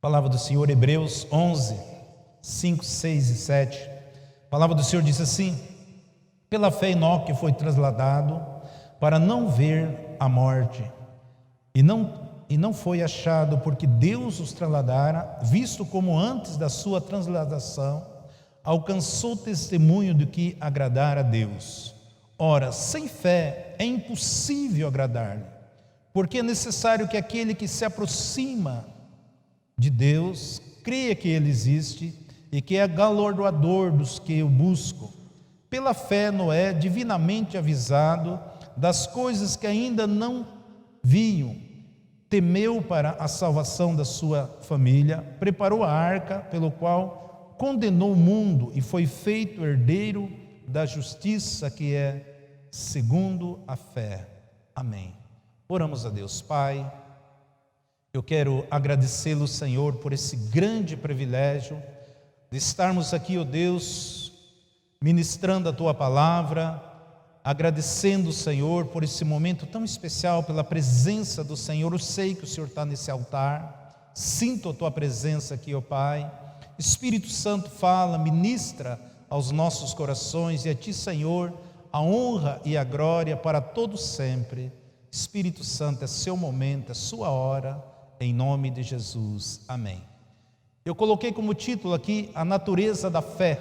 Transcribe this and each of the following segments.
Palavra do Senhor, Hebreus 11, 5, 6 e 7. A palavra do Senhor diz assim: pela fé Enoque foi trasladado para não ver a morte, e não foi achado, porque Deus os trasladara, visto como antes da sua transladação alcançou testemunho de que agradara a Deus. Ora, sem fé é impossível agradar-lhe, porque é necessário que aquele que se aproxima de Deus creia que Ele existe e que é galardoador dos que o buscam. Pela fé, Noé, divinamente avisado das coisas que ainda não viam, temeu para a salvação da sua família, preparou a arca, pelo qual condenou o mundo e foi feito herdeiro da justiça, que é segundo a fé. Amém. Oramos a Deus. Pai, eu quero agradecê-lo, Senhor, por esse grande privilégio de estarmos aqui, ó Deus, ministrando a Tua palavra, agradecendo, Senhor, por esse momento tão especial, pela presença do Senhor. Eu sei que o Senhor está nesse altar, sinto a Tua presença aqui, ó Pai. Espírito Santo, fala, ministra aos nossos corações, e a Ti, Senhor, a honra e a glória para todos sempre. Espírito Santo, é seu momento, é sua hora, em nome de Jesus. Amém. Eu coloquei como título aqui a natureza da fé.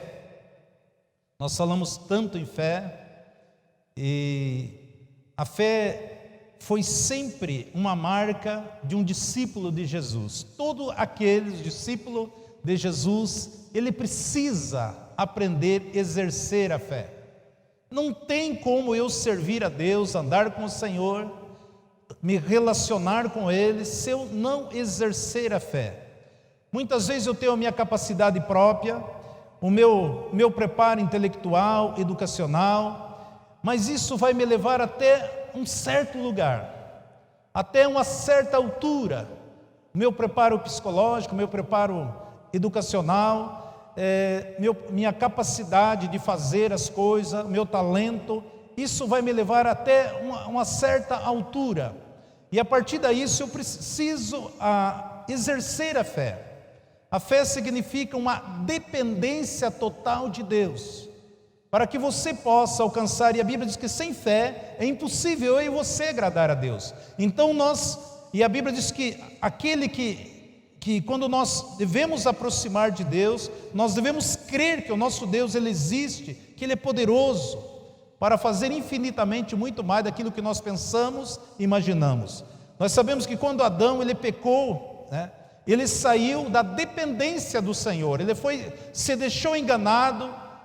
Nós falamos tanto em fé, e a fé foi sempre uma marca de um discípulo de Jesus. Todo aquele discípulo de Jesus, ele precisa aprender a exercer a fé. Não tem como eu servir a Deus, andar com o Senhor, me relacionar com Ele, se eu não exercer a fé. Muitas vezes eu tenho a minha capacidade própria, o meu preparo intelectual, educacional, mas isso vai me levar até um certo lugar, até uma certa altura. O meu preparo psicológico, o meu preparo educacional, minha capacidade de fazer as coisas, meu talento, isso vai me levar até uma certa altura. E a partir daí eu preciso exercer a fé. A fé significa uma dependência total de Deus, para que você possa alcançar, e a Bíblia diz que sem fé é impossível eu e você agradar a Deus. Então e a Bíblia diz que aquele que quando nós devemos aproximar de Deus, nós devemos crer que o nosso Deus, Ele existe, que Ele é poderoso para fazer infinitamente muito mais daquilo que nós pensamos e imaginamos. Nós sabemos que quando Adão ele pecou, ele saiu da dependência do Senhor, ele se deixou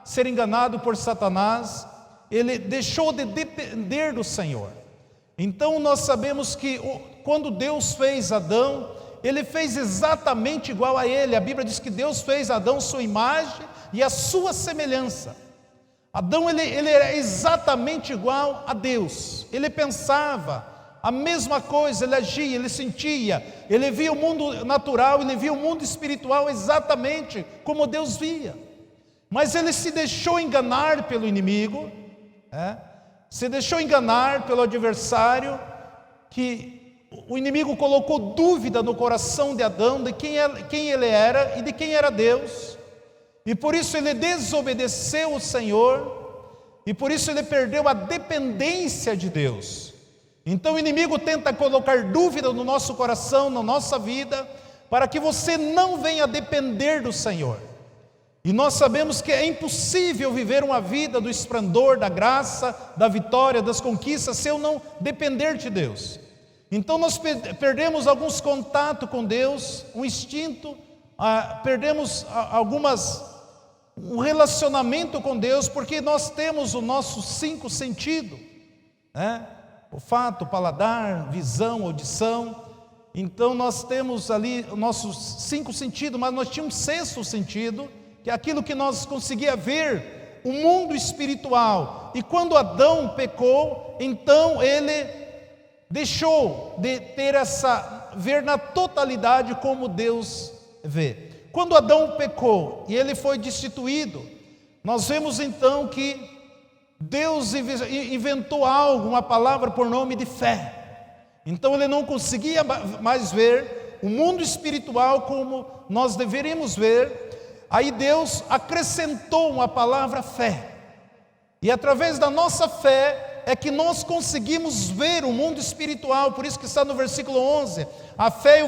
ser enganado por Satanás, ele deixou de depender do Senhor. Então nós sabemos que quando Deus fez Adão, Ele fez exatamente igual a ele. A Bíblia diz que Deus fez Adão sua imagem e a sua semelhança. Adão ele era exatamente igual a Deus, ele pensava a mesma coisa, ele agia, ele sentia, ele via o mundo natural, ele via o mundo espiritual exatamente como Deus via. Mas ele se deixou enganar pelo inimigo, se deixou enganar pelo adversário, que o inimigo colocou dúvida no coração de Adão de quem ele era e de quem era Deus. E por isso ele desobedeceu o Senhor, e por isso ele perdeu a dependência de Deus. Então o inimigo tenta colocar dúvida no nosso coração, na nossa vida, para que você não venha depender do Senhor. E nós sabemos que é impossível viver uma vida do esplendor, da graça, da vitória, das conquistas, se eu não depender de Deus. Então nós perdemos alguns contatos com Deus, um instinto, perdemos um relacionamento com Deus, porque nós temos os nossos 5 sentidos, olfato, paladar, visão, audição. Então nós temos ali os nossos 5 sentidos, mas nós tínhamos um 6º sentido, que é aquilo que nós conseguia ver, o mundo espiritual. E quando Adão pecou, então ele deixou de ter ver na totalidade como Deus vê. Quando Adão pecou e ele foi destituído, nós vemos então que Deus inventou algo, uma palavra por nome de fé. Então ele não conseguia mais ver o mundo espiritual como nós deveríamos ver, aí Deus acrescentou uma palavra fé. E através da nossa fé é que nós conseguimos ver o mundo espiritual. Por isso que está no versículo 11: a fé é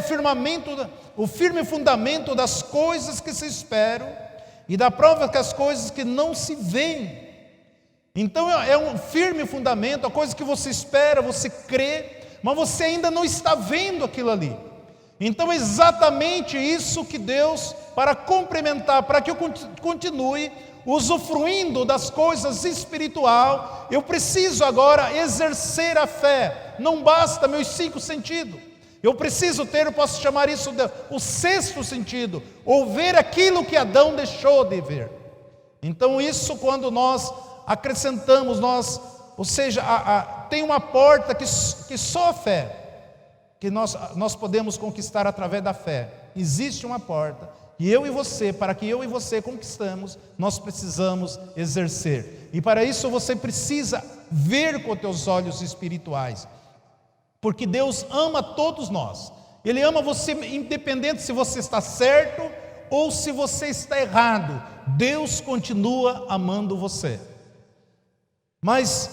o firme fundamento das coisas que se esperam e da prova que as coisas que não se veem. Então é um firme fundamento, a coisa que você espera, você crê, mas você ainda não está vendo aquilo ali. Então é exatamente isso que Deus, para complementar, para que eu continue usufruindo das coisas espirituais, eu preciso agora exercer a fé. Não basta meus 5 sentidos. Eu preciso ter, eu posso chamar isso de o 6º sentido, ou ver aquilo que Adão deixou de ver. Então isso, quando nós acrescentamos, ou seja, tem uma porta que só a fé, que nós podemos conquistar através da fé. Existe uma porta, e eu e você, para que eu e você conquistamos, nós precisamos exercer. E para isso você precisa ver com teus olhos espirituais, porque Deus ama todos nós. Ele ama você independente se você está certo ou se você está errado. Deus continua amando você. Mas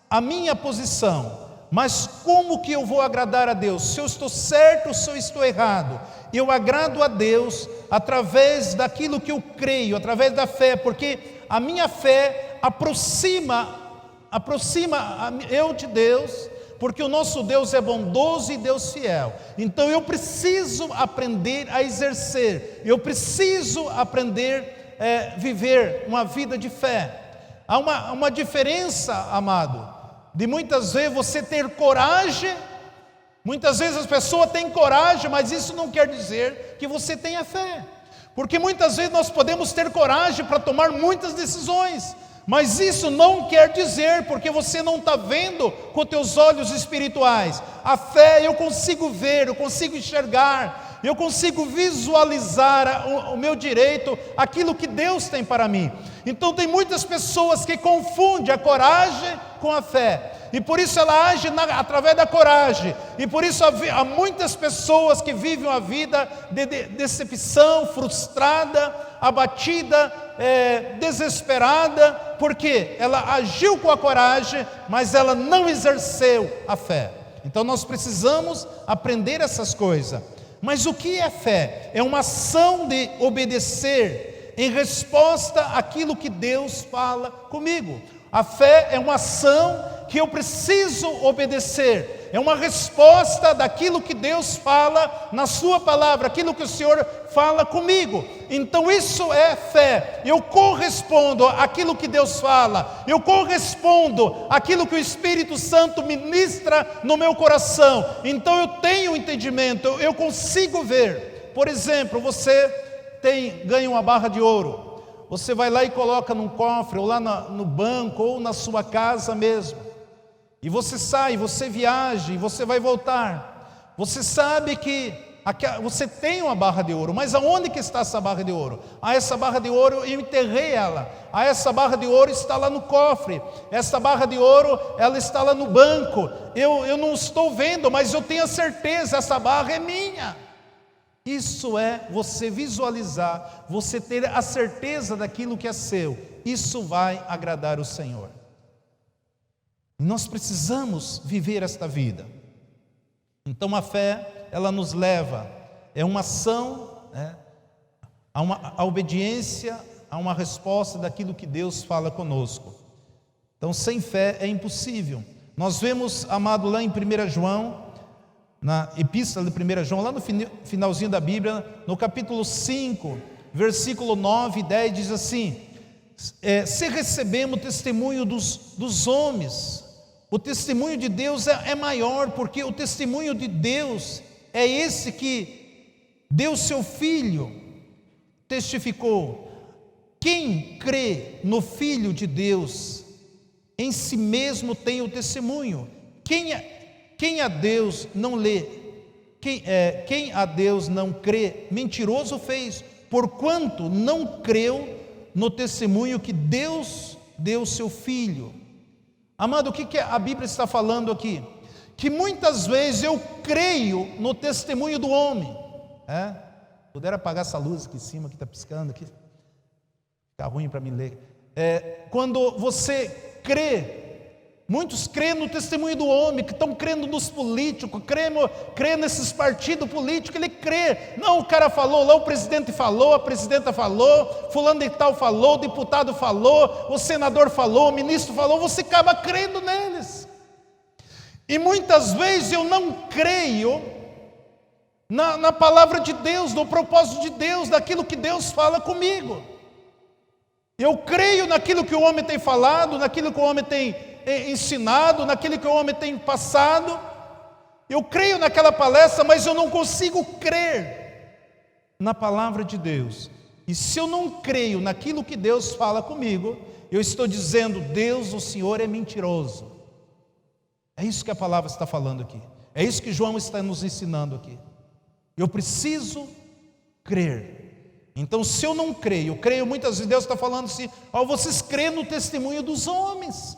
a minha posição, mas como que eu vou agradar a Deus? Se eu estou certo ou se eu estou errado? Eu agrado a Deus através daquilo que eu creio, através da fé, porque a minha fé aproxima eu de Deus, porque o nosso Deus é bondoso e Deus fiel. Então eu preciso aprender a exercer, eu preciso aprender a viver uma vida de fé. Há uma diferença, amado, de muitas vezes você ter coragem. Muitas vezes as pessoas têm coragem, mas isso não quer dizer que você tenha fé. Porque muitas vezes nós podemos ter coragem para tomar muitas decisões, mas isso não quer dizer, porque você não está vendo com teus olhos espirituais. A fé eu consigo ver, eu consigo enxergar, eu consigo visualizar o meu direito, aquilo que Deus tem para mim. Então tem muitas pessoas que confundem a coragem com a fé, e por isso ela age através da coragem, e por isso há muitas pessoas que vivem uma vida de decepção, frustrada, abatida, desesperada, porque ela agiu com a coragem, mas ela não exerceu a fé. Então nós precisamos aprender essas coisas. Mas o que é fé? É uma ação de obedecer em resposta àquilo que Deus fala comigo. A fé é uma ação que eu preciso obedecer, é uma resposta daquilo que Deus fala na sua palavra, aquilo que o Senhor fala comigo. Então isso é fé. Eu correspondo àquilo que Deus fala, eu correspondo àquilo que o Espírito Santo ministra no meu coração. Então eu tenho entendimento, eu consigo ver. Por exemplo, você ganha uma barra de ouro, você vai lá e coloca num cofre, ou lá no banco, ou na sua casa mesmo, e você sai, você viaja, e você vai voltar. Você sabe que você tem uma barra de ouro, mas aonde que está essa barra de ouro? Essa barra de ouro, eu enterrei ela. Essa barra de ouro está lá no cofre. Essa barra de ouro, ela está lá no banco. Eu não estou vendo, mas eu tenho a certeza, essa barra é minha. Isso é você visualizar, você ter a certeza daquilo que é seu. Isso vai agradar o Senhor. Nós precisamos viver esta vida. Então a fé, ela nos leva, é uma ação, a obediência, a uma resposta daquilo que Deus fala conosco. Então sem fé é impossível. Nós vemos, amado, lá em 1 João, na epístola de 1 João, lá no finalzinho da Bíblia, no capítulo 5, versículo 9 e 10, diz assim: se recebemos o testemunho dos homens, o testemunho de Deus é maior, porque o testemunho de Deus é esse que Deus, seu Filho, testificou. Quem crê no Filho de Deus, em si mesmo tem o testemunho. Quem a Deus não lê, quem a Deus não crê, mentiroso fez, porquanto não creu no testemunho que Deus deu seu Filho. Amado, o que a Bíblia está falando aqui? Que muitas vezes eu creio no testemunho do homem, Puder apagar essa luz aqui em cima, que está piscando aqui. Fica ruim para me ler. Quando você crê, muitos creem no testemunho do homem, que estão crendo nos políticos, crê nesses partidos políticos, ele crê. Não, o cara falou, lá o presidente falou, a presidenta falou, fulano de tal falou, o deputado falou, o senador falou, o ministro falou, você acaba crendo neles. E muitas vezes eu não creio na palavra de Deus, no propósito de Deus, naquilo que Deus fala comigo. Eu creio naquilo que o homem tem falado, naquilo que o homem tem ensinado, naquilo que o homem tem passado. Eu creio naquela palestra, mas eu não consigo crer na palavra de Deus. E se eu não creio naquilo que Deus fala comigo, eu estou dizendo: Deus, o Senhor é mentiroso. É isso que a palavra está falando aqui. É isso que João está nos ensinando aqui. Eu preciso crer. Então, se eu não creio, eu creio muitas vezes, Deus está falando assim: vocês creem no testemunho dos homens,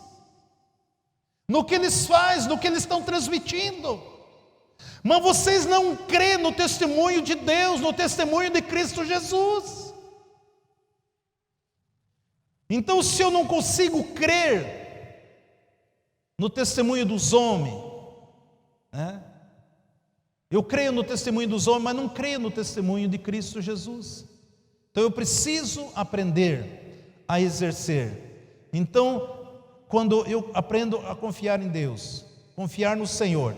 no que eles fazem, no que eles estão transmitindo, mas vocês não creem no testemunho de Deus, no testemunho de Cristo Jesus. Então, se eu não consigo crer no testemunho dos homens, eu creio no testemunho dos homens, mas não creio no testemunho de Cristo Jesus. Então eu preciso aprender a exercer. Então, quando eu aprendo a confiar em Deus, confiar no Senhor,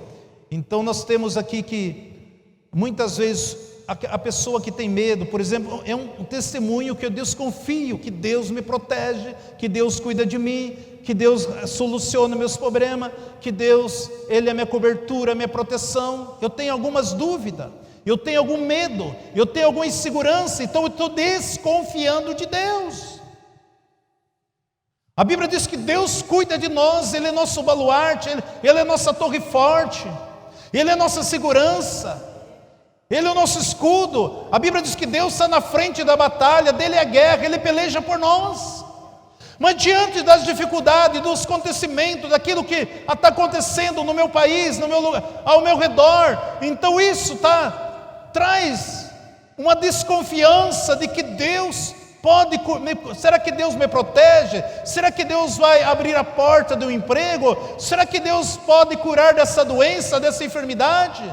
então nós temos aqui que muitas vezes a pessoa que tem medo, por exemplo, é um testemunho que eu desconfio, que Deus me protege, que Deus cuida de mim, que Deus soluciona meus problemas, que Deus, Ele é minha cobertura, minha proteção. Eu tenho algumas dúvidas, eu tenho algum medo, eu tenho alguma insegurança, então eu estou desconfiando de Deus. A Bíblia diz que Deus cuida de nós, Ele é nosso baluarte, Ele é nossa torre forte, Ele é nossa segurança, Ele é o nosso escudo. A Bíblia diz que Deus está na frente da batalha, dele é a guerra, Ele peleja por nós. Mas diante das dificuldades, dos acontecimentos, daquilo que está acontecendo no meu país, no meu lugar, ao meu redor, então isso traz uma desconfiança de que Deus pode, será que Deus me protege? Será que Deus vai abrir a porta do emprego? Será que Deus pode curar dessa doença, dessa enfermidade?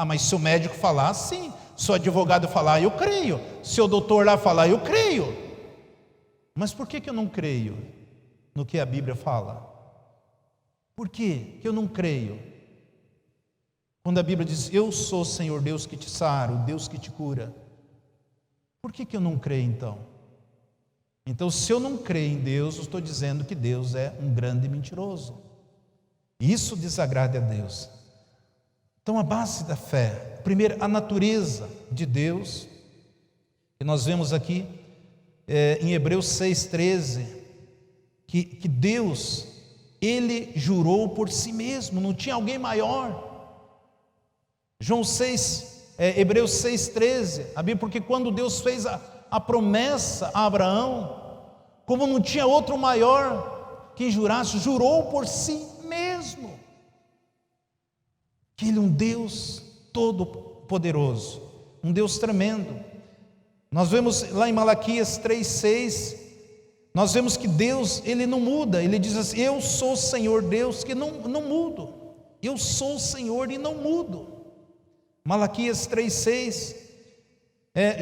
Mas se o médico falar, sim. Se o advogado falar, eu creio. Se o doutor lá falar, eu creio. Mas por que eu não creio no que a Bíblia fala? Por que eu não creio? Quando a Bíblia diz: eu sou o Senhor Deus que te sara, o Deus que te cura. Por que eu não creio então? Então, se eu não creio em Deus, eu estou dizendo que Deus é um grande mentiroso. Isso desagrada a Deus. Então, a base da fé, primeiro, a natureza de Deus, que nós vemos aqui em Hebreus 6,13, que Deus, Ele jurou por si mesmo, não tinha alguém maior. Hebreus 6,13, a Bíblia, porque quando Deus fez a promessa a Abraão, como não tinha outro maior que jurasse, jurou por si mesmo, que Ele é um Deus todo-poderoso, um Deus tremendo. Nós vemos lá em Malaquias 3,6, nós vemos que Deus, Ele não muda. Ele diz assim: eu sou o Senhor Deus que não mudo. Eu sou o Senhor e não mudo. Malaquias 3,6,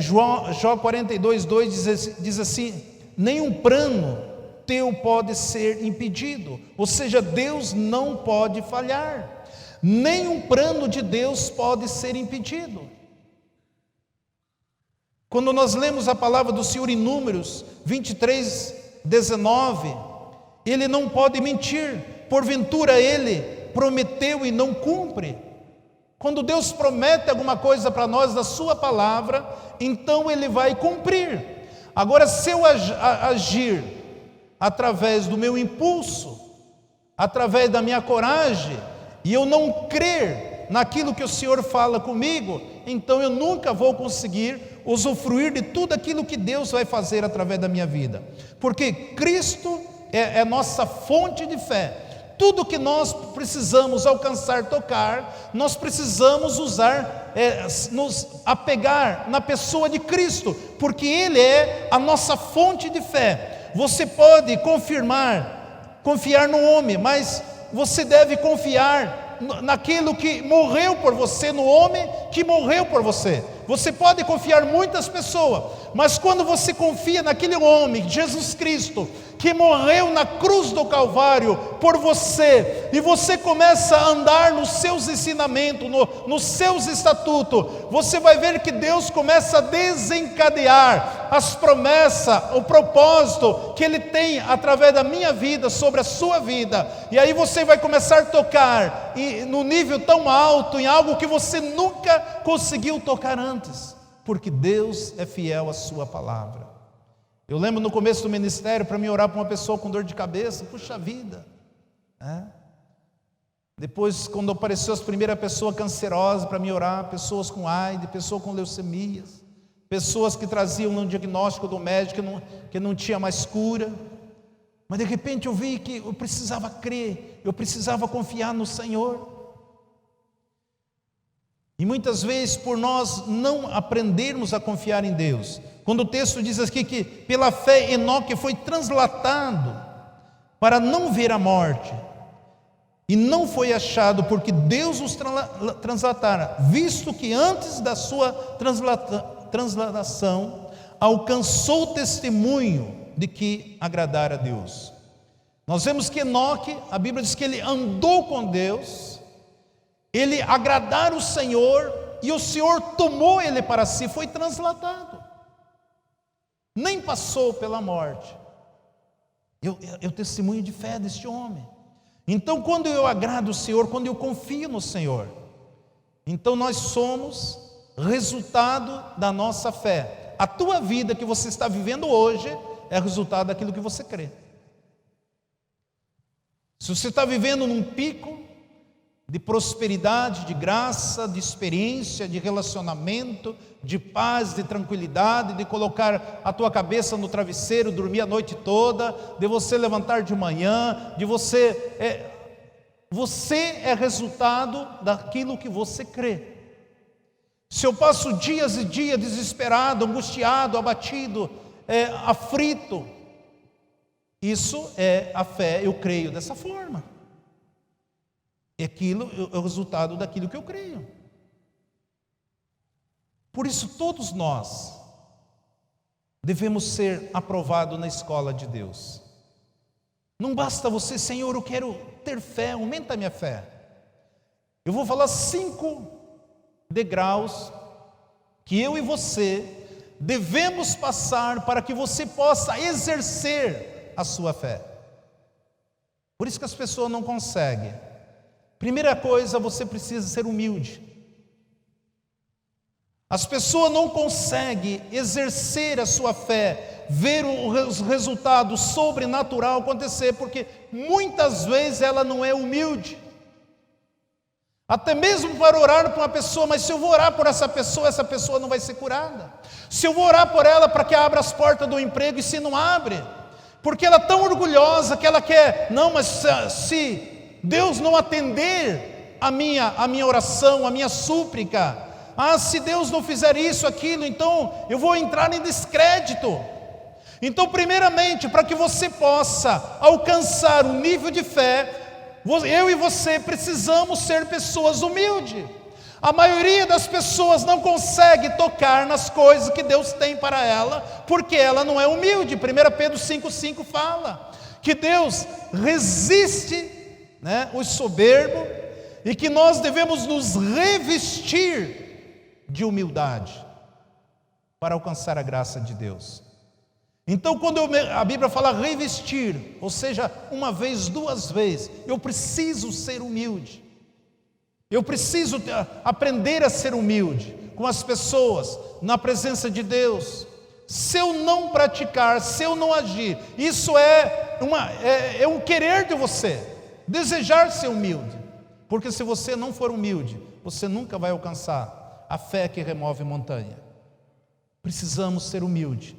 Jó 42,2 diz assim: nenhum plano teu pode ser impedido. Ou seja, Deus não pode falhar. Nenhum plano de Deus pode ser impedido. Quando nós lemos a palavra do Senhor em Números 23:19, Ele não pode mentir, porventura Ele prometeu e não cumpre. Quando Deus promete alguma coisa para nós da sua palavra, então Ele vai cumprir. Agora, se eu agir através do meu impulso, através da minha coragem, e eu não crer naquilo que o Senhor fala comigo, então eu nunca vou conseguir usufruir de tudo aquilo que Deus vai fazer através da minha vida, porque Cristo é nossa fonte de fé. tudo que nós precisamos alcançar, tocar, nós precisamos nos apegar na pessoa de Cristo, porque Ele é a nossa fonte de fé. Você pode confiar no homem, mas você deve confiar naquilo que morreu por você, no homem que morreu por você. Você pode confiar em muitas pessoas, mas quando você confia naquele homem, Jesus Cristo, que morreu na cruz do Calvário por você, e você começa a andar nos seus ensinamentos, nos seus estatutos, você vai ver que Deus começa a desencadear as promessas, o propósito que Ele tem através da minha vida, sobre a sua vida, e aí você vai começar a tocar no nível tão alto, em algo que você nunca conseguiu tocar antes, porque Deus é fiel à sua palavra. Eu lembro no começo do ministério, para mim orar para uma pessoa com dor de cabeça, puxa vida, Depois, quando apareceu as primeiras pessoas cancerosas para mim orar, pessoas com AIDS, pessoas com leucemias, pessoas que traziam um diagnóstico do médico que não tinha mais cura, mas de repente eu vi que eu precisava crer, eu precisava confiar no Senhor. E muitas vezes, por nós não aprendermos a confiar em Deus, quando o texto diz aqui que pela fé Enoque foi translatado para não ver a morte, e não foi achado porque Deus os translatara, visto que antes da sua transladação alcançou o testemunho de que agradara a Deus. Nós vemos que Enoque, a Bíblia diz que ele andou com Deus, ele agradara o Senhor, e o Senhor tomou ele para si, foi translatado, nem passou pela morte. Eu testemunho de fé deste homem. Então, quando eu agrado o Senhor, quando eu confio no Senhor, então nós somos resultado da nossa fé. A tua vida que você está vivendo hoje é resultado daquilo que você crê. Se você está vivendo num pico de prosperidade, de graça, de experiência, de relacionamento, de paz, de tranquilidade, de colocar a tua cabeça no travesseiro, dormir a noite toda, de você levantar de manhã, de você é resultado daquilo que você crê. Se eu passo dias e dias desesperado, angustiado, abatido, aflito, isso é a fé, eu creio dessa forma. Aquilo é o resultado daquilo que eu creio. Por isso todos nós devemos ser aprovados na escola de Deus. Não basta você, Senhor, eu quero ter fé, aumenta a minha fé. Eu vou falar 5 degraus que eu e você devemos passar para que você possa exercer a sua fé. Por isso que as pessoas não conseguem. Primeira coisa, você precisa ser humilde. As pessoas não conseguem exercer a sua fé, ver os resultados sobrenatural acontecer, porque muitas vezes ela não é humilde. Até mesmo para orar por uma pessoa, mas se eu vou orar por essa pessoa não vai ser curada. Se eu vou orar por ela para que abra as portas do emprego, e se não abre, porque ela é tão orgulhosa que ela quer, não, mas se Deus não atender a minha oração, a minha súplica, se Deus não fizer isso, aquilo, então eu vou entrar em descrédito. Então, primeiramente, para que você possa alcançar um nível de fé, eu e você precisamos ser pessoas humildes. A maioria das pessoas não consegue tocar nas coisas que Deus tem para ela, porque ela não é humilde. 1 Pedro 5,5 fala que Deus resiste os soberbos, e que nós devemos nos revestir de humildade para alcançar a graça de Deus. Então, quando a Bíblia fala revestir, ou seja, uma vez, 2 vezes, eu preciso ser humilde. Eu preciso aprender a ser humilde com as pessoas, na presença de Deus. Se eu não praticar, se eu não agir, isso é um querer de você. Desejar ser humilde, porque se você não for humilde, você nunca vai alcançar a fé que remove montanha. Precisamos ser humildes,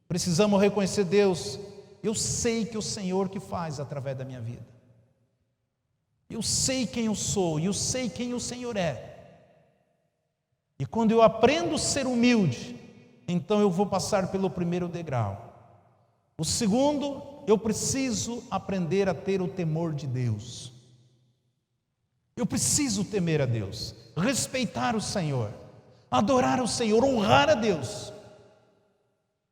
precisamos reconhecer Deus. Eu sei que é o Senhor que faz através da minha vida. Eu sei quem eu sou e eu sei quem o Senhor é. E quando eu aprendo a ser humilde, então eu vou passar pelo primeiro degrau. O segundo, eu preciso aprender a ter o temor de Deus. Eu preciso temer a Deus, respeitar o Senhor, adorar o Senhor, honrar a Deus.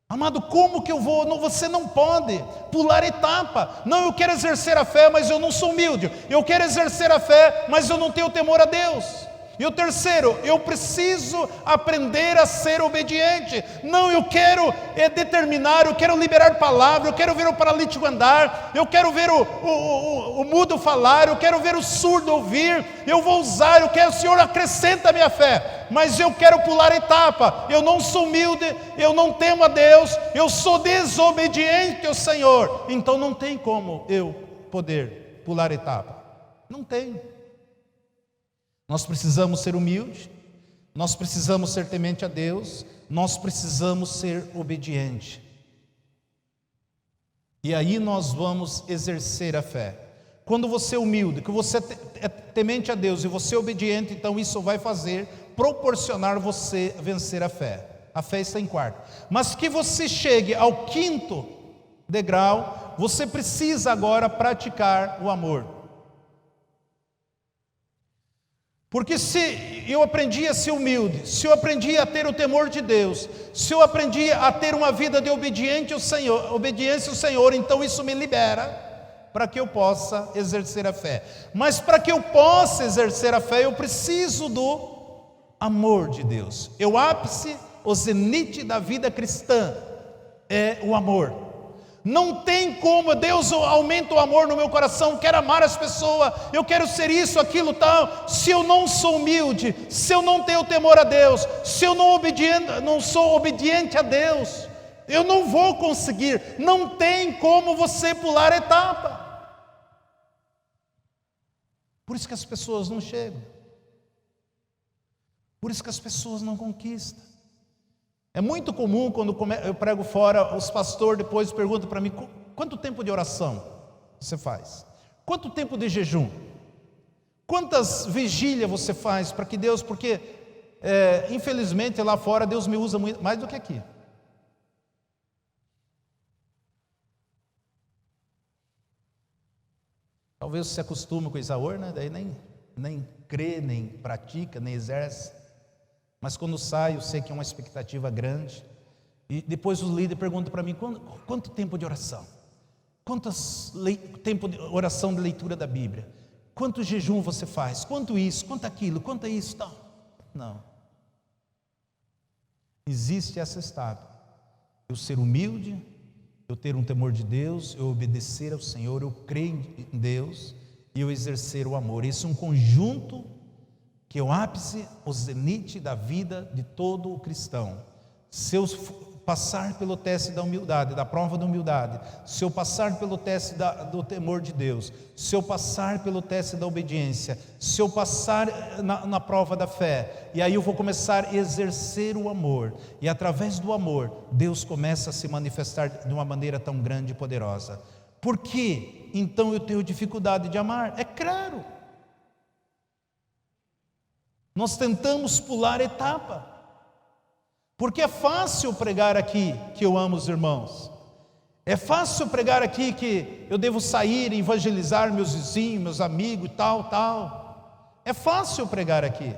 Amado, como que eu vou? Não, você não pode pular etapa. Não, eu quero exercer a fé, mas eu não sou humilde. Eu quero exercer a fé, mas eu não tenho temor a Deus. E o terceiro, eu preciso aprender a ser obediente. Não, eu quero determinar, eu quero liberar palavra, eu quero ver o paralítico andar, eu quero ver o mudo falar, eu quero ver o surdo ouvir, eu vou usar, eu quero, Senhor, acrescenta a minha fé, mas eu quero pular etapa. Eu não sou humilde, eu não temo a Deus, eu sou desobediente ao Senhor. Então não tem como eu poder pular etapa. Não tem. Nós precisamos ser humildes, nós precisamos ser temente a Deus, nós precisamos ser obedientes. E aí nós vamos exercer a fé. Quando você é humilde, que você é temente a Deus e você é obediente, então isso vai proporcionar você vencer a fé. A fé está em quarto. Mas que você chegue ao quinto degrau, você precisa agora praticar o amor. Porque se eu aprendi a ser humilde, se eu aprendi a ter o temor de Deus, se eu aprendi a ter uma vida de obediência ao Senhor, então isso me libera para que eu possa exercer a fé. Mas para que eu possa exercer a fé, eu preciso do amor de Deus. O ápice, o zenite da vida cristã é o amor. Não tem como, Deus aumenta o amor no meu coração, eu quero amar as pessoas, eu quero ser isso, aquilo, tal. Se eu não sou humilde, se eu não tenho temor a Deus, se eu não sou obediente a Deus, eu não vou conseguir. Não tem como você pular etapa. Por isso que as pessoas não chegam. Por isso que as pessoas não conquistam. É muito comum quando eu prego fora, os pastores depois perguntam para mim: quanto tempo de oração você faz? Quanto tempo de jejum? Quantas vigílias você faz para que Deus, porque infelizmente lá fora Deus me usa muito, mais do que aqui. Talvez você se acostume com Isaú, né? Daí nem crê, nem pratica, nem exerce. Mas quando saio, eu sei que é uma expectativa grande. E depois os líderes perguntam para mim: quanto tempo de oração? Tempo de oração de leitura da Bíblia? Quanto jejum você faz? Quanto isso? Quanto aquilo? Quanto isso? Não. Existe essa estátua. Eu ser humilde, eu ter um temor de Deus, eu obedecer ao Senhor, eu crer em Deus e eu exercer o amor. Esse é um conjunto que é o ápice, o zenite da vida de todo o cristão. Se eu passar pelo teste da humildade, da prova da humildade, se eu passar pelo teste do temor de Deus, se eu passar pelo teste da obediência, se eu passar na prova da fé, e aí eu vou começar a exercer o amor, e através do amor, Deus começa a se manifestar de uma maneira tão grande e poderosa. Por que então eu tenho dificuldade de amar? É claro. Nós tentamos pular etapa, porque é fácil pregar aqui que eu amo os irmãos, é fácil pregar aqui que eu devo sair e evangelizar meus vizinhos, meus amigos, tal, é fácil pregar aqui.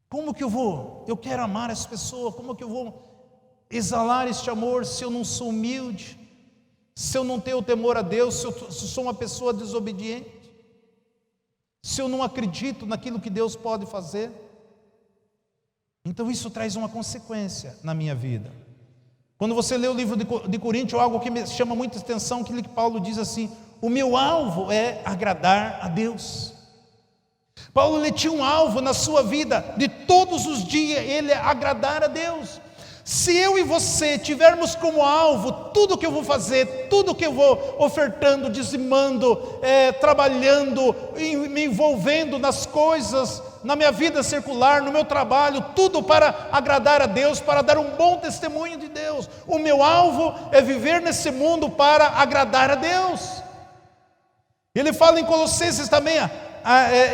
Como que eu quero amar as pessoas, como que eu vou exalar este amor se eu não sou humilde, se eu não tenho temor a Deus, se eu sou uma pessoa desobediente? Se eu não acredito naquilo que Deus pode fazer? Então isso traz uma consequência na minha vida. Quando você lê o livro de Coríntios, algo que me chama muita atenção, que Paulo diz assim: o meu alvo é agradar a Deus. Paulo, ele tinha um alvo na sua vida, de todos os dias ele agradar a Deus. Se eu e você tivermos como alvo tudo que eu vou fazer, tudo que eu vou ofertando, dizimando, trabalhando, me envolvendo nas coisas na minha vida circular, no meu trabalho, tudo para agradar a Deus, para dar um bom testemunho de Deus. O meu alvo é viver nesse mundo para agradar a Deus. Ele fala em Colossenses também,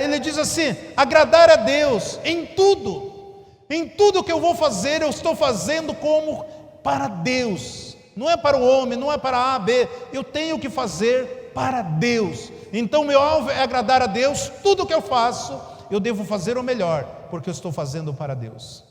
ele diz assim: agradar a Deus em tudo que eu vou fazer, eu estou fazendo como para Deus, não é para o homem, não é para A, B, eu tenho que fazer para Deus. Então meu alvo é agradar a Deus, tudo que eu faço, eu devo fazer o melhor, porque eu estou fazendo para Deus.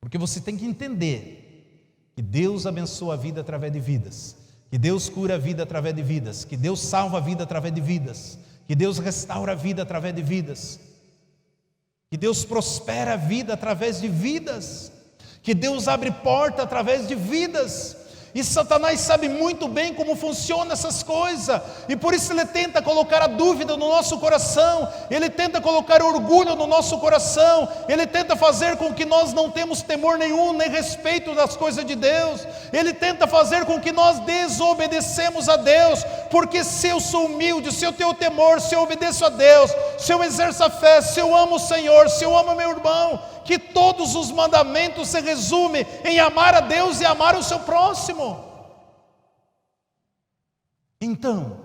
Porque você tem que entender que Deus abençoa a vida através de vidas, que Deus cura a vida através de vidas, que Deus salva a vida através de vidas, que Deus restaura a vida através de vidas, que Deus prospera a vida através de vidas, que Deus abre porta através de vidas. E Satanás sabe muito bem como funcionam essas coisas, e por isso ele tenta colocar a dúvida no nosso coração, ele tenta colocar orgulho no nosso coração, ele tenta fazer com que nós não temos temor nenhum, nem respeito das coisas de Deus, ele tenta fazer com que nós desobedecemos a Deus, porque se eu sou humilde, se eu tenho temor, se eu obedeço a Deus, se eu exerço a fé, se eu amo o Senhor, se eu amo meu irmão, que todos os mandamentos se resumem em amar a Deus e amar o seu próximo. Então,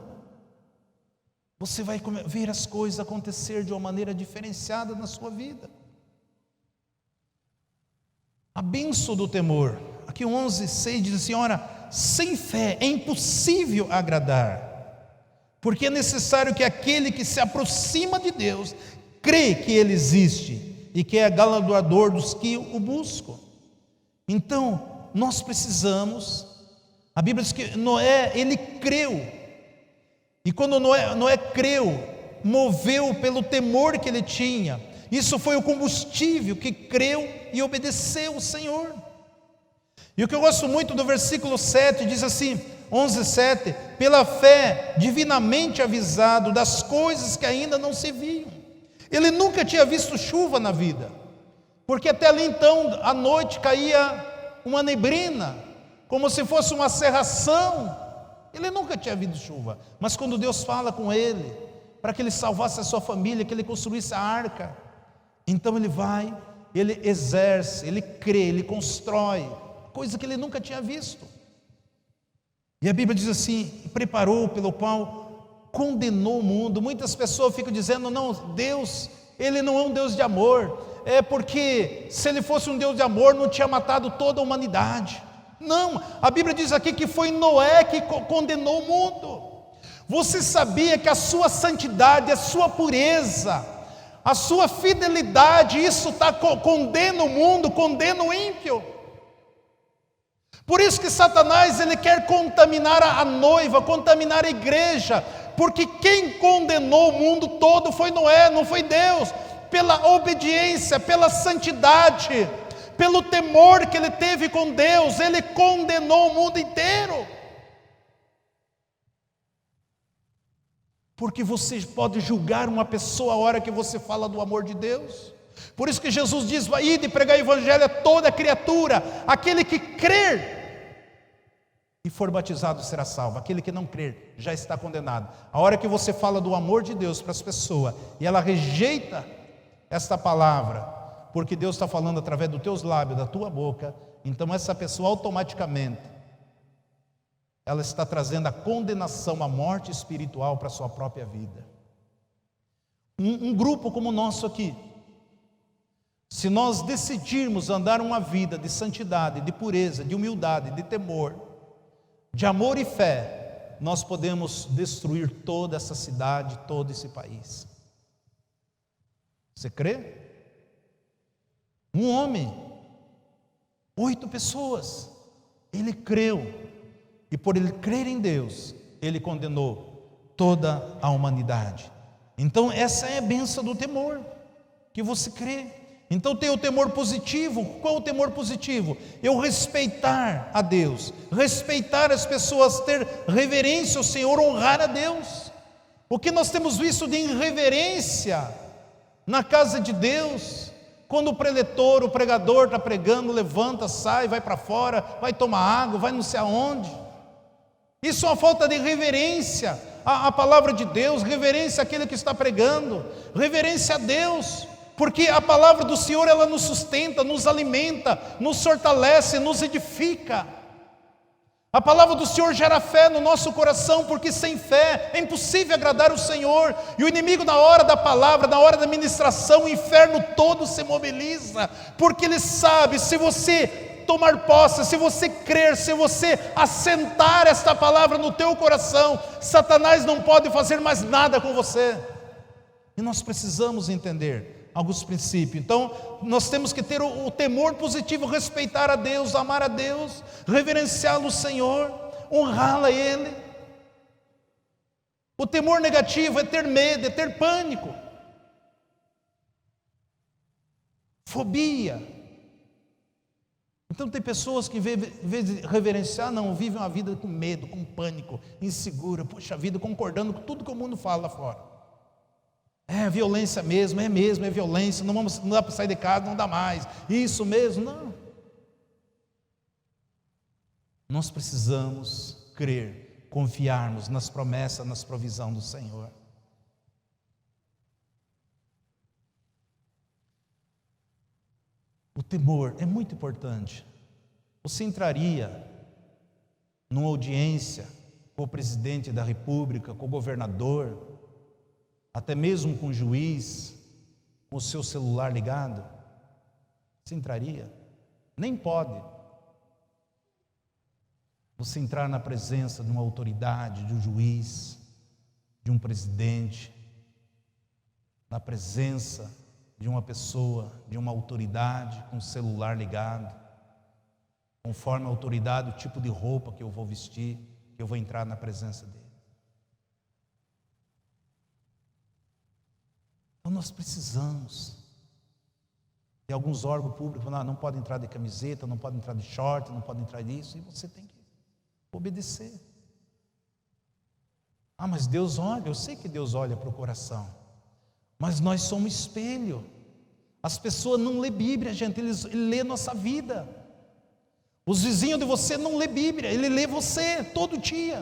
você vai ver as coisas acontecer de uma maneira diferenciada na sua vida. A bênção do temor. Aqui 11:6 diz assim: ora, sem fé é impossível agradar, porque é necessário que aquele que se aproxima de Deus crê que Ele existe e que é galardoador dos que o buscam. Então, nós precisamos, a Bíblia diz que Noé, ele creu, e quando Noé creu, moveu pelo temor que ele tinha, isso foi o combustível que creu e obedeceu o Senhor. E o que eu gosto muito do versículo 7, diz assim, 11:7, pela fé divinamente avisado das coisas que ainda não se viam. Ele nunca tinha visto chuva na vida, porque até ali então, à noite caía uma neblina, como se fosse uma cerração. Ele nunca tinha visto chuva, mas quando Deus fala com ele, para que ele salvasse a sua família, que ele construísse a arca, então ele vai, ele exerce, ele crê, ele constrói, coisa que ele nunca tinha visto. E a Bíblia diz assim, preparou pelo qual condenou o mundo. Muitas pessoas ficam dizendo, não, Deus, Ele não é um Deus de amor, é porque se Ele fosse um Deus de amor, não tinha matado toda a humanidade. Não, a Bíblia diz aqui que foi Noé que condenou o mundo. Você sabia que a sua santidade, a sua pureza, a sua fidelidade, isso condena o mundo, condena o ímpio. Por isso que Satanás, ele quer contaminar a noiva, contaminar a igreja, porque quem condenou o mundo todo foi Noé, não foi Deus. Pela obediência, pela santidade, pelo temor que ele teve com Deus, ele condenou o mundo inteiro. Porque você pode julgar uma pessoa a hora que você fala do amor de Deus. Por isso que Jesus diz, ide pregar o evangelho a toda criatura, aquele que crer e for batizado será salvo, aquele que não crer já está condenado. A hora que você fala do amor de Deus para as pessoas e ela rejeita esta palavra, porque Deus está falando através dos teus lábios, da tua boca, então essa pessoa automaticamente ela está trazendo a condenação, a morte espiritual para a sua própria vida. Um grupo como o nosso aqui, se nós decidirmos andar uma vida de santidade, de pureza, de humildade, de temor, de amor e fé, nós podemos destruir toda essa cidade, todo esse país. Você crê? Um homem, 8 pessoas, ele creu, e por ele crer em Deus, ele condenou toda a humanidade. Então essa é a bênção do temor, que você crê. Então tem o temor positivo. Qual o temor positivo? Eu respeitar a Deus, respeitar as pessoas, ter reverência ao Senhor, honrar a Deus. O que nós temos visto de irreverência na casa de Deus, quando o preletor, o pregador está pregando, levanta, sai, vai para fora, vai tomar água, vai não sei aonde. Isso é uma falta de reverência. a palavra de Deus, reverência àquele que está pregando, reverência a Deus, porque a palavra do Senhor, ela nos sustenta, nos alimenta, nos fortalece, nos edifica. A palavra do Senhor gera fé no nosso coração, porque sem fé é impossível agradar o Senhor. E o inimigo, na hora da palavra, na hora da ministração, o inferno todo se mobiliza, porque ele sabe, se você tomar posse, se você crer, se você assentar esta palavra no teu coração, Satanás não pode fazer mais nada com você. E nós precisamos entender alguns princípios. Então, nós temos que ter o temor positivo, respeitar a Deus, amar a Deus, reverenciá-lo, o Senhor, honrá-lo a Ele. O temor negativo é ter medo, é ter pânico, fobia. Então tem pessoas que em vez de reverenciar, não, vivem uma vida com medo, com pânico, insegura, poxa vida, concordando com tudo que o mundo fala lá fora. É violência mesmo, é violência, não dá para sair de casa, não dá mais, isso mesmo, não. Nós precisamos crer, confiarmos nas promessas, nas provisões do Senhor. O temor é muito importante. Você entraria numa audiência com o presidente da República, com o governador, até mesmo com o juiz, com o seu celular ligado? Você entraria? Nem pode. Você entrar na presença de uma autoridade, de um juiz, de um presidente, na presença de uma pessoa, de uma autoridade, com o celular ligado, conforme a autoridade, o tipo de roupa que eu vou vestir, que eu vou entrar na presença dele. Então nós precisamos. Tem alguns órgãos públicos que não pode entrar de camiseta, não pode entrar de short, não pode entrar disso, e você tem que obedecer. Ah, mas Deus olha, eu sei que Deus olha para o coração, mas nós somos espelho. As pessoas não lêem Bíblia, gente, eles lêem nossa vida. Os vizinhos de você não lêem Bíblia, ele lê você todo dia.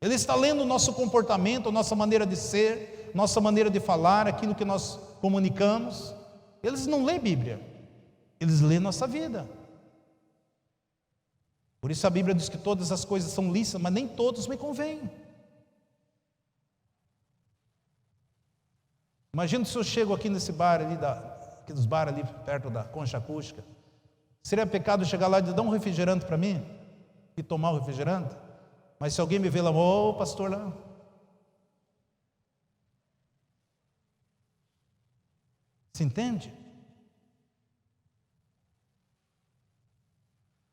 Ele está lendo o nosso comportamento, a nossa maneira de ser, nossa maneira de falar, aquilo que nós comunicamos. Eles não lêem Bíblia, eles lêem nossa vida. Por isso a Bíblia diz que todas as coisas são lícitas, mas nem todos me convêm. Imagina se eu chego aqui nesse bar ali, aqueles bar ali perto da Concha Acústica. Seria pecado chegar lá e dizer, dá um refrigerante para mim? E tomar o refrigerante? Mas se alguém me vê lá, ô pastor lá. Se entende?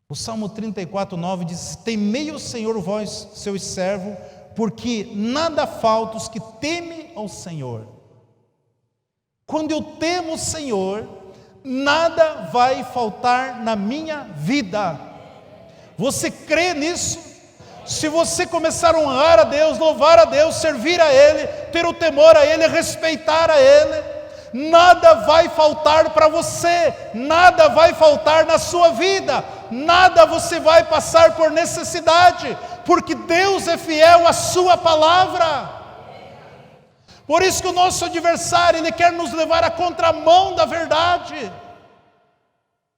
O Salmo 34:9 diz, temei o Senhor vós, seus servos, porque nada falta os que temem ao Senhor. Quando eu temo o Senhor, nada vai faltar na minha vida. Você crê nisso? Se você começar a honrar a Deus, louvar a Deus, servir a Ele, ter o temor a Ele, respeitar a Ele, nada vai faltar para você, nada vai faltar na sua vida, nada você vai passar por necessidade, porque Deus é fiel à sua palavra. Por isso que o nosso adversário, ele quer nos levar à contramão da verdade,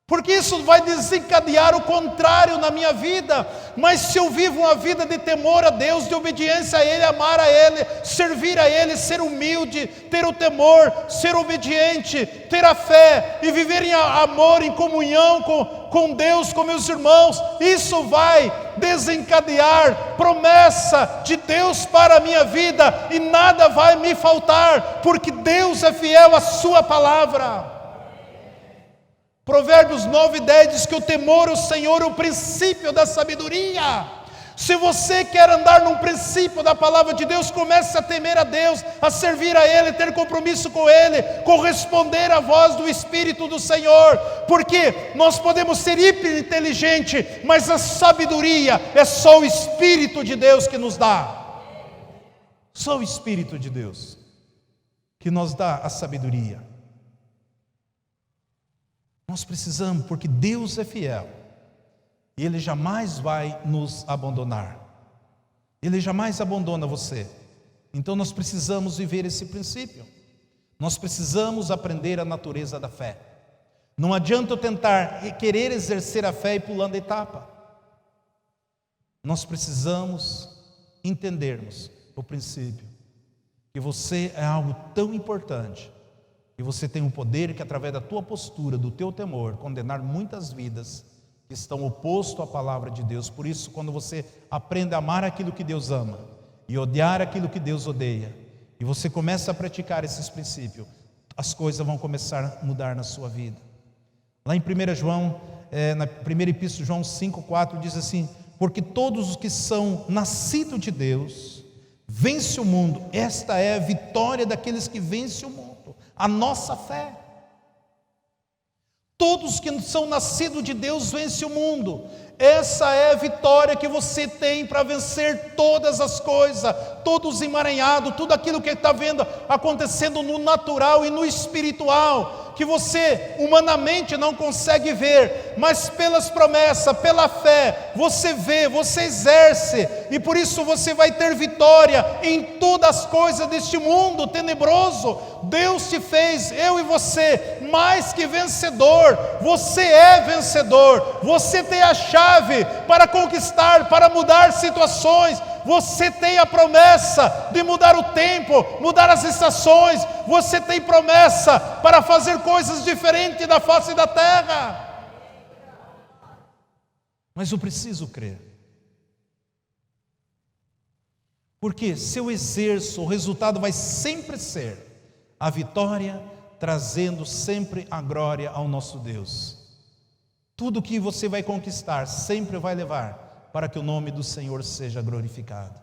porque isso vai desencadear o contrário na minha vida. Mas se eu vivo uma vida de temor a Deus, de obediência a Ele, amar a Ele, servir a Ele, ser humilde, ter o temor, ser obediente, ter a fé e viver em amor, em comunhão com Deus, com meus irmãos, isso vai desencadear promessa de Deus para a minha vida e nada vai me faltar, porque Deus é fiel à sua palavra. Provérbios 9:10 diz que o temor ao Senhor é o princípio da sabedoria. Se você quer andar num princípio da palavra de Deus, comece a temer a Deus, a servir a Ele, ter compromisso com Ele, corresponder à voz do Espírito do Senhor, porque nós podemos ser hiper inteligentes, mas a sabedoria é só o Espírito de Deus que nos dá. Só o Espírito de Deus que nos dá a sabedoria. Nós precisamos, porque Deus é fiel, e Ele jamais vai nos abandonar. Ele jamais abandona você. Então nós precisamos viver esse princípio. Nós precisamos aprender a natureza da fé. Não adianta eu tentar querer exercer a fé e pulando a etapa. Nós precisamos entendermos o princípio, que você é algo tão importante, que você tem o poder que através da tua postura, do teu temor, condenar muitas vidas que estão oposto à palavra de Deus. Por isso, quando você aprende a amar aquilo que Deus ama e odiar aquilo que Deus odeia, e você começa a praticar esses princípios, as coisas vão começar a mudar na sua vida. Lá em 1 João, na primeira epístola de João 5,4 diz assim: porque todos os que são nascidos de Deus vencem o mundo. Esta é a vitória daqueles que vencem o mundo, a nossa fé. Todos que são nascidos de Deus vencem o mundo. Essa é a vitória que você tem para vencer todas as coisas, todos os emaranhados, tudo aquilo que está vendo acontecendo no natural e no espiritual, que você humanamente não consegue ver, mas pelas promessas, pela fé, você vê, você exerce, e por isso você vai ter vitória em todas as coisas deste mundo tenebroso. Deus te fez, eu e você, mais que vencedor. Você é vencedor, você tem a chave para conquistar, para mudar situações. Você tem a promessa de mudar o tempo, mudar as estações. Você tem promessa para fazer coisas diferentes da face da terra. Mas eu preciso crer. Porque se eu exerço, o resultado vai sempre ser a vitória, trazendo sempre a glória ao nosso Deus. Tudo que você vai conquistar sempre vai levar para que o nome do Senhor seja glorificado.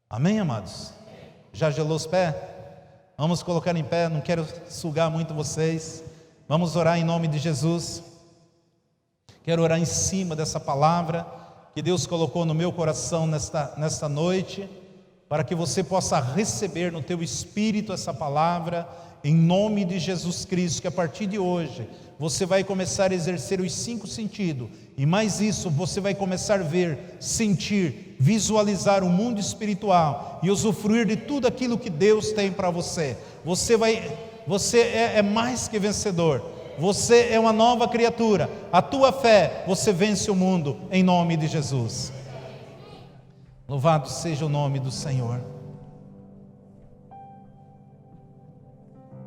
Amém, amados? Já gelou os pés? Vamos colocar em pé, não quero sugar muito vocês. Vamos orar em nome de Jesus. Quero orar em cima dessa palavra que Deus colocou no meu coração nesta noite, para que você possa receber no teu espírito essa palavra, em nome de Jesus Cristo, que a partir de hoje você vai começar a exercer os 5 sentidos, e mais isso, você vai começar a ver, sentir, visualizar o mundo espiritual e usufruir de tudo aquilo que Deus tem para você. Você é mais que vencedor, você é uma nova criatura. A tua fé, você vence o mundo em nome de Jesus. Louvado seja o nome do Senhor.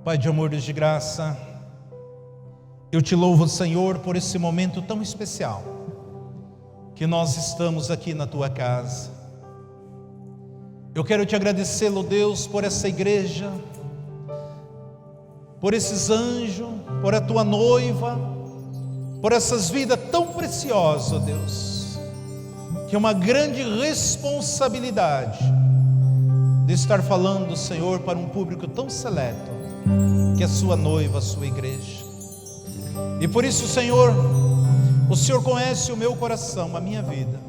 Pai de amor e de graça, eu te louvo, Senhor, por esse momento tão especial que nós estamos aqui na tua casa. Eu quero te agradecer, ó Deus, por essa igreja, por esses anjos, por a tua noiva, por essas vidas tão preciosas, ó Deus, que é uma grande responsabilidade de estar falando, Senhor, para um público tão seleto, que é a sua noiva, a sua igreja. E por isso, Senhor, o Senhor conhece o meu coração, a minha vida,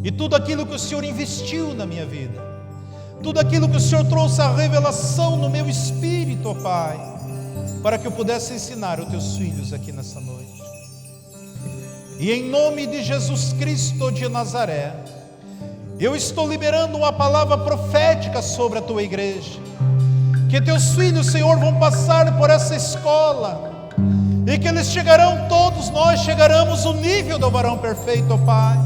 e tudo aquilo que o Senhor investiu na minha vida, tudo aquilo que o Senhor trouxe a revelação no meu espírito, ó Pai, para que eu pudesse ensinar os teus filhos aqui nessa noite. E em nome de Jesus Cristo de Nazaré, eu estou liberando uma palavra profética sobre a tua igreja, que teus filhos, Senhor, vão passar por essa escola, e que eles chegarão, todos nós chegaremos no nível do varão perfeito, ó Pai,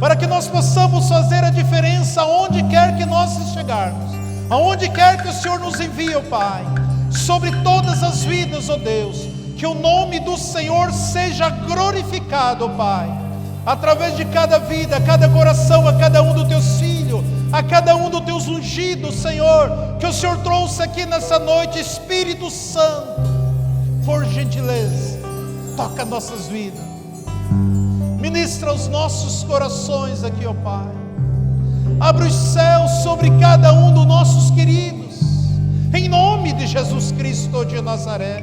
para que nós possamos fazer a diferença aonde quer que nós chegarmos, aonde quer que o Senhor nos envie, ó Pai, sobre todas as vidas, ó Deus, que o nome do Senhor seja glorificado, ó Pai, através de cada vida, a cada coração, a cada um dos teus filhos, a cada um dos teus ungidos, Senhor, que o Senhor trouxe aqui nessa noite. Espírito Santo, por gentileza, toca nossas vidas, ministra os nossos corações aqui, ó Pai, abre os céus sobre cada um dos nossos queridos, em nome de Jesus Cristo de Nazaré.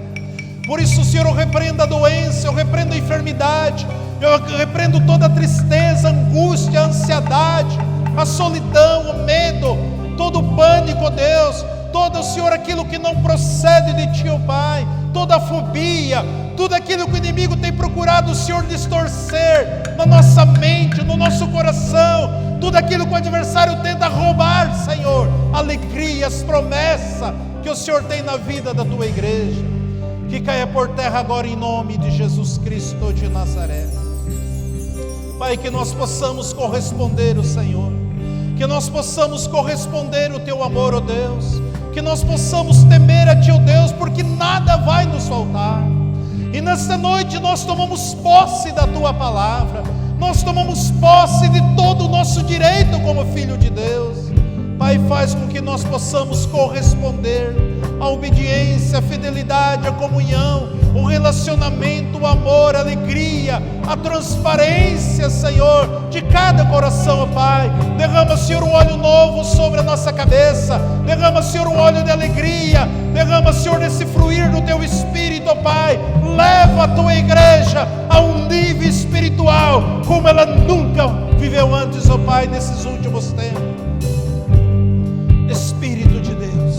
Por isso, Senhor, eu repreendo a doença, eu repreendo a enfermidade, eu repreendo toda a tristeza, a angústia, a ansiedade, a solidão, o medo, todo o pânico, ó Deus, todo, Senhor, aquilo que não procede de Ti, ó Pai, toda a fobia, tudo aquilo que o inimigo tem procurado, Senhor, distorcer na nossa mente, no nosso coração, tudo aquilo que o adversário tenta roubar, Senhor, alegrias, promessas que o Senhor tem na vida da tua igreja, que caia por terra agora em nome de Jesus Cristo de Nazaré. Pai, que nós possamos corresponder o Senhor, que nós possamos corresponder o teu amor, ó Deus, que nós possamos temer a ti, ó Deus, porque nada vai nos faltar. E nesta noite nós tomamos posse da tua palavra, nós tomamos posse de todo o nosso direito como filho de Deus. Pai, faz com que nós possamos corresponder à obediência, à fidelidade, à comunhão, o relacionamento, o amor, a alegria, a transparência, Senhor, de cada coração, ó Pai. Derrama, Senhor, um óleo novo sobre a nossa cabeça, derrama, Senhor, um óleo de alegria, derrama, Senhor, nesse fluir do Teu Espírito, ó Pai. Leva a Tua igreja a um nível espiritual como ela nunca viveu antes, ó Pai, nesses últimos tempos. Espírito de Deus,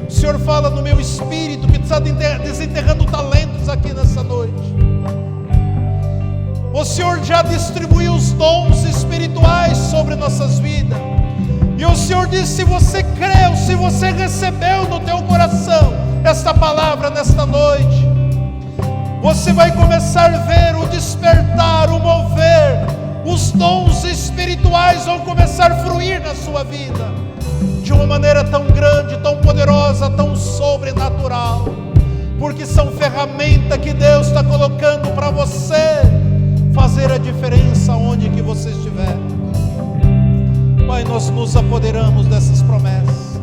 o Senhor fala no meu espírito que está desenterrando talentos aqui nessa noite. O Senhor já distribuiu os dons espirituais sobre nossas vidas, e o Senhor diz: se você creu, se você recebeu no teu coração esta palavra nesta noite, você vai começar a ver o despertar, o mover. Os dons espirituais vão começar a fluir na sua vida de uma maneira tão grande, tão poderosa, tão sobrenatural, porque são ferramentas que Deus está colocando para você fazer a diferença onde que você estiver. Pai, nós nos apoderamos dessas promessas,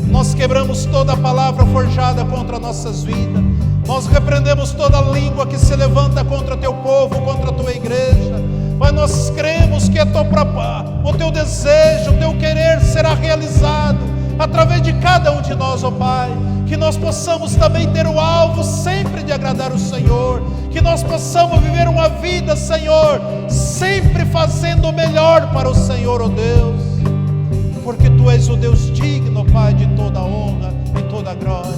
nós quebramos toda a palavra forjada contra nossas vidas, nós repreendemos toda língua que se levanta contra teu povo, contra a tua igreja. Pai, nós cremos que o teu desejo, o teu querer será realizado através de cada um de nós, ó Pai. Que nós possamos também ter o alvo sempre de agradar o Senhor, que nós possamos viver uma vida, Senhor, sempre fazendo o melhor para o Senhor, ó Deus, porque Tu és o Deus digno, Pai, de toda a honra e toda a glória.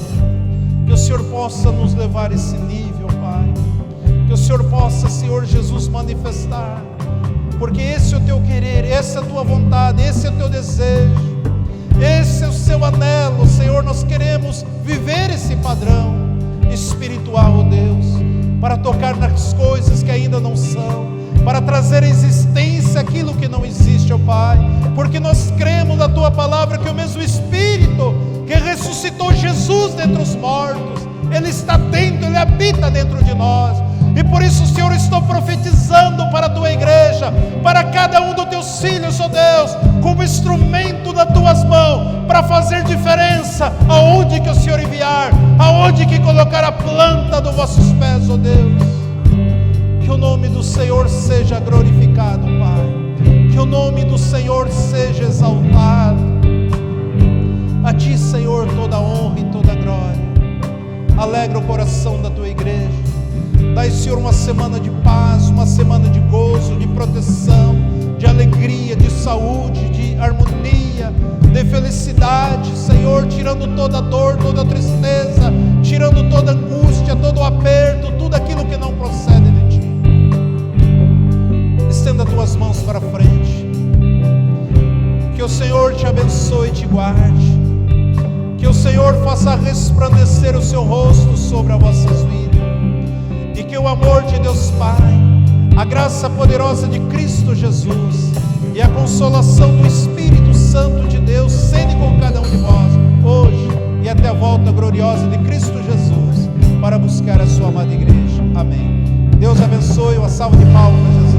Que o Senhor possa nos levar a esse nível, Pai, que o Senhor possa, Senhor Jesus, manifestar, porque esse é o Teu querer, essa é a Tua vontade, esse é o Teu desejo, esse é o Seu anelo, Senhor. Nós queremos viver esse padrão espiritual, ó Deus, para tocar nas coisas que ainda não são, para trazer à existência aquilo que não existe, ó Pai, porque nós cremos na Tua palavra que o mesmo Espírito que ressuscitou Jesus dentre os mortos, Ele está dentro, Ele habita dentro de nós. E por isso, Senhor, estou profetizando para a Tua igreja, para cada um dos Teus filhos, ó Deus, como instrumento nas Tuas mãos, para fazer diferença aonde que o Senhor enviar, aonde que colocar a planta dos vossos pés, ó Deus. Que o nome do Senhor seja glorificado, Pai, que o nome do Senhor seja exaltado. A Ti, Senhor, toda a honra e toda a glória. Alegra o coração da Tua igreja. Dai, Senhor, uma semana de paz, uma semana de gozo, de proteção, de alegria, de saúde, de harmonia, de felicidade, Senhor, tirando toda a dor, toda a tristeza, tirando toda a angústia, todo o aperto, tudo aquilo que não procede de Ti. Estenda Tuas mãos para frente. Que o Senhor te abençoe e te guarde. Que o Senhor faça resplandecer o Seu rosto sobre as vossas vidas. E que o amor de Deus Pai, a graça poderosa de Cristo Jesus e a consolação do Espírito Santo de Deus sede com cada um de vós, hoje e até a volta gloriosa de Cristo Jesus, para buscar a Sua amada igreja. Amém. Deus abençoe. Uma salva de palmas.